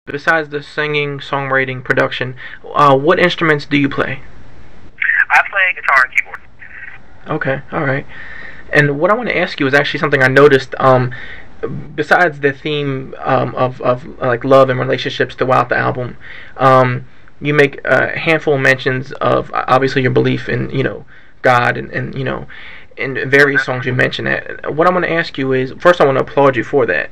Besides the singing, songwriting, production, what instruments do you play? I play guitar and keyboard. Okay, all right. And what I want to ask you is actually something I noticed. Besides the theme of like love and relationships throughout the album, you make a handful of mentions of obviously your belief in God and in various songs you mention that. What I want to ask you is, first I want to applaud you for that,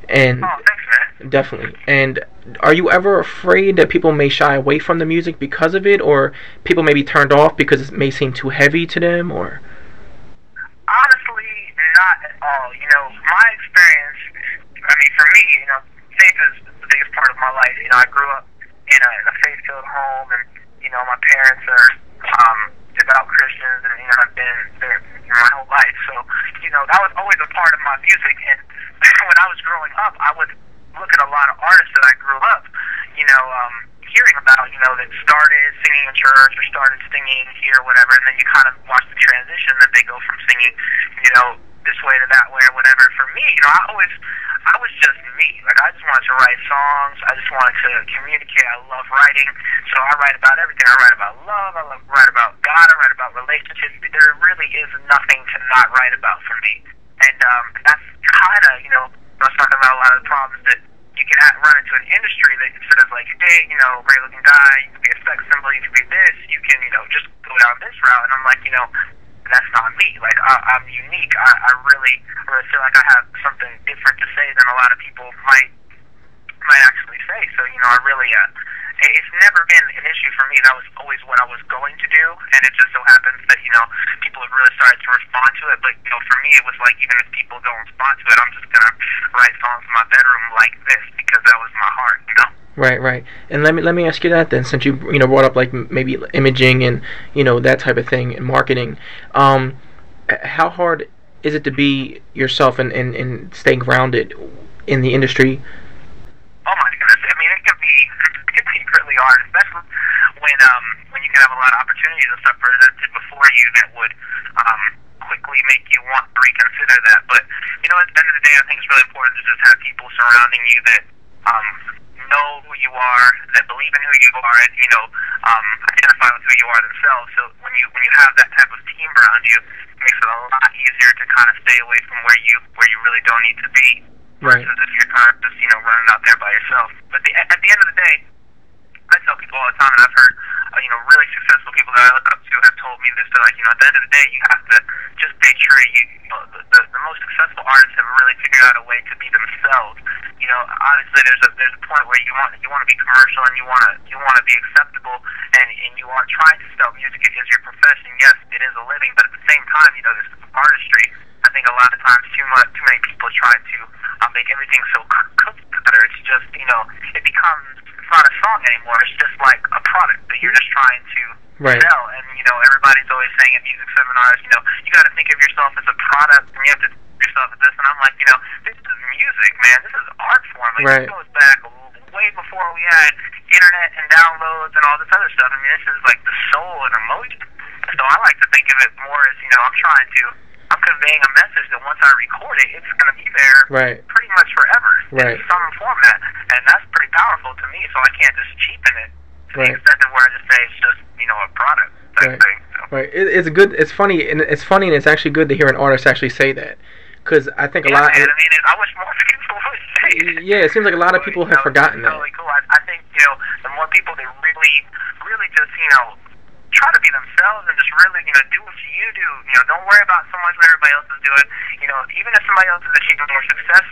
and Oh, thanks, man. definitely. And are you ever afraid that people may shy away from the music because of it, or people may be turned off because it may seem too heavy to them, or? Honestly, not at all. My experience, I mean, for me, faith is the biggest part of my life. I grew up in a faith-filled home, and, my parents are devout Christians, and, I've been there my whole life. So, that was always a part of my music. And when I was growing up, I would look at a lot of artists that I grew up, hearing about, that started singing in church or started singing here or whatever, and then you kind of watch the transition that they go from singing, this way to that way or whatever. For me, I was just me. Like, I just wanted to write songs. I just wanted to communicate. I love writing. So I write about everything. I write about love. Write about God. I write about relationships. There really is nothing to not write about for me. And that's kind of, I was talking about a lot of the problems that you can run into an industry that instead of like, hey, great looking guy, you could be a sex symbol, you could be this, you can, just go down this route. And I'm like, that's not me. Like, I'm unique. I really feel like I have something different to say than a lot of people might actually say. So, I really, it's never been an issue for me. That was always what I was going to do, and it just so happens that, people have really started to respond to it. But, for me, it was like, even if people don't respond to it, I'm just going to write songs in my bedroom like this because that was my heart. Right, right. And let me ask you that then, since you brought up like maybe imaging and that type of thing and marketing. How hard is it to be yourself and stay grounded in the industry? Oh my goodness! I mean, it can be really hard, especially when you can have a lot of opportunities and stuff presented before you that would quickly make you want to reconsider that. But at the end of the day, I think it's really important to just have people surrounding you that know who you are, that believe in who you are, and identify with who you are themselves. So when you have that type of team around you, it makes it a lot easier to kind of stay away from where you really don't need to be, Right. versus if you're kind of just running out there by yourself. But at the end of the day, I tell people all the time, and I've heard really successful people that I look up to have told me this. They're like, at the end of the day, you have to just stay true. The most successful artists have really figured out a way to be themselves. Obviously there's a point where you want to be commercial and you want to be acceptable, and you are trying to sell music. It is your profession. Yes, it is a living, but at the same time, this is artistry. I think a lot of times too many people try to make everything so cookie cutter. It's just it becomes, it's not a song anymore. It's just like a product that you're just trying to Right. sell. And everybody's always saying at music seminars, you got to think of yourself as a product, and you have to think of yourself as this. And I'm like, this is music, man. This is art form. Like, Right. this goes back way before we had internet and downloads and all this other stuff. I mean, this is like the soul and emotion. So I like to think of it more as, I'm conveying a message that once I record it, it's going to be there Right. pretty much forever Right. in some format. And that's pretty powerful to me, so I can't just cheapen it to Right. the extent of where I just say it's just, a product type Right. thing. So. Right. It's good. It's funny, and it's actually good to hear an artist actually say that, because I think a Yeah, lot. man, I mean, I wish more people would say it. Yeah, it seems like a lot of people have forgotten it's that. really cool. I think, the more people that really just, try to be themselves and just really, do what you do. Don't worry about so much what everybody else is doing. Even if somebody else is achieving more success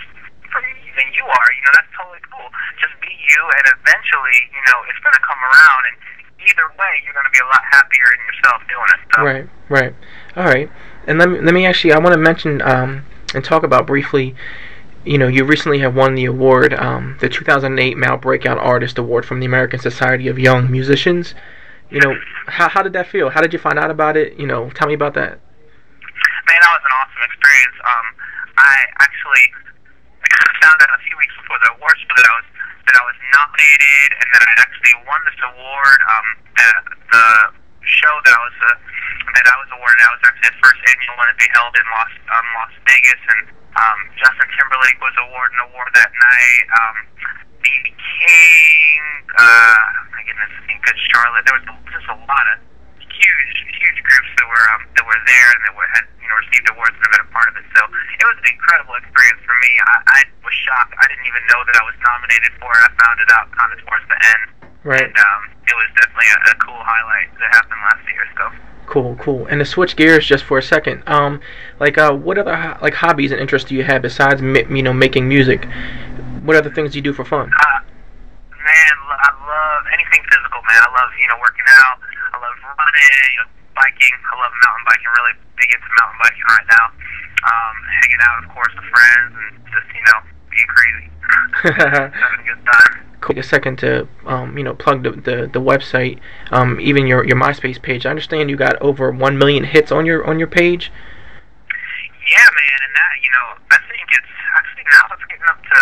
than you are, that's totally cool. Just be you, and eventually, it's going to come around, and either way, you're going to be a lot happier in yourself doing it. So. Right. Right. All right. And let me actually, I want to mention and talk about briefly. You recently have won the award, the 2008 Male Breakout Artist Award from the American Society of Young Musicians. How did that feel? How did you find out about it? Tell me about that. Man, that was an awesome experience. I actually found out a few weeks before the awards show that I was nominated, and that I'd actually won this award. The show that I was awarded, that was actually the first annual one to be held in Las Vegas, and Justin Timberlake was awarded an award that night. BB King, My goodness, in Good Charlotte. There was just a lot of huge groups that were there and that had received awards and have been a part of it. So it was an incredible experience for me. I was shocked. I didn't even know that I was nominated for it. I found it out kind of towards the end. Right. And it was definitely a cool highlight that happened last year. So. Cool. And to switch gears just for a second, what other hobbies and interests do you have besides making music? What other things do you do for fun? Man, I love anything physical, man. I love working out. I love running, biking. I love mountain biking. Really big into mountain biking right now. Hanging out, of course, with friends and just being crazy, having a good time. Take a second to plug the website, even your MySpace page. I understand you got over 1 million hits on your page. Yeah, man, and that I think it's actually now it's getting up to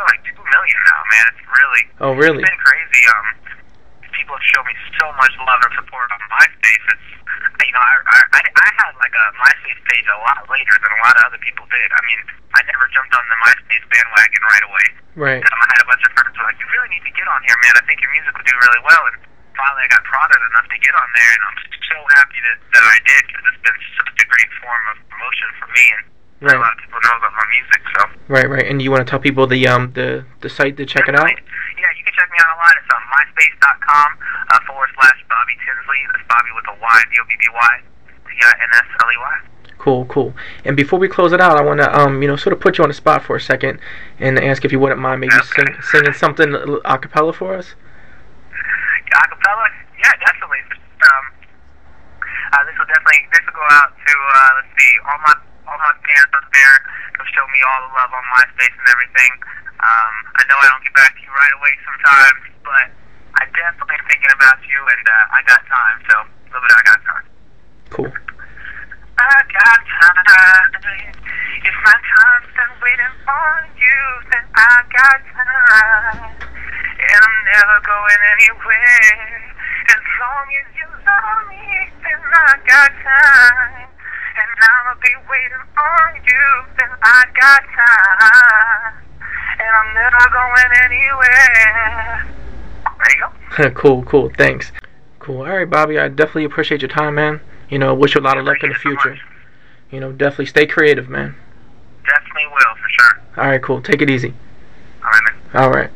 like 2 million now, man. It's really Really? It's been crazy. People have shown me so much love and support on MySpace. It's I had like a MySpace page a lot later than a lot of other people did. I mean, I never jumped on the MySpace bandwagon right away. Right. I had a bunch of friends who were like, "You really need to get on here, man. I think your music will do really well." And finally, I got prodded enough to get on there, and I'm so happy that I did because it's been such a great form of promotion for me, and a lot of people know about my music. So. Right. And you want to tell people the site to check it out? Yeah, you can check me out online. It's on myspace.com /Bobby Tinsley. That's Bobby with a Y, BOBBY, TINSLEY. Cool. And before we close it out, I want to sort of put you on the spot for a second and ask if you wouldn't mind maybe singing something a cappella for us. A cappella? Yeah, definitely. This will go out to let's see, all my fans out there. Go show me all the love on MySpace and everything. I know I don't get back to you right away sometimes, but I definitely am thinking about you, and I got time. So a little bit, I got time. Cool. I got time. If my time's been waiting on you, then I got time. And I'm never going anywhere. As long as you love me, then I got time. And I'ma be waiting on you, then I got time. And I'm never going anywhere. There you go. Cool. Thanks. Cool. All right, Bobby. I definitely appreciate your time, man. Wish you a lot of luck in the future. Definitely stay creative, man. Definitely will, for sure. All right, cool. Take it easy. All right, man. All right.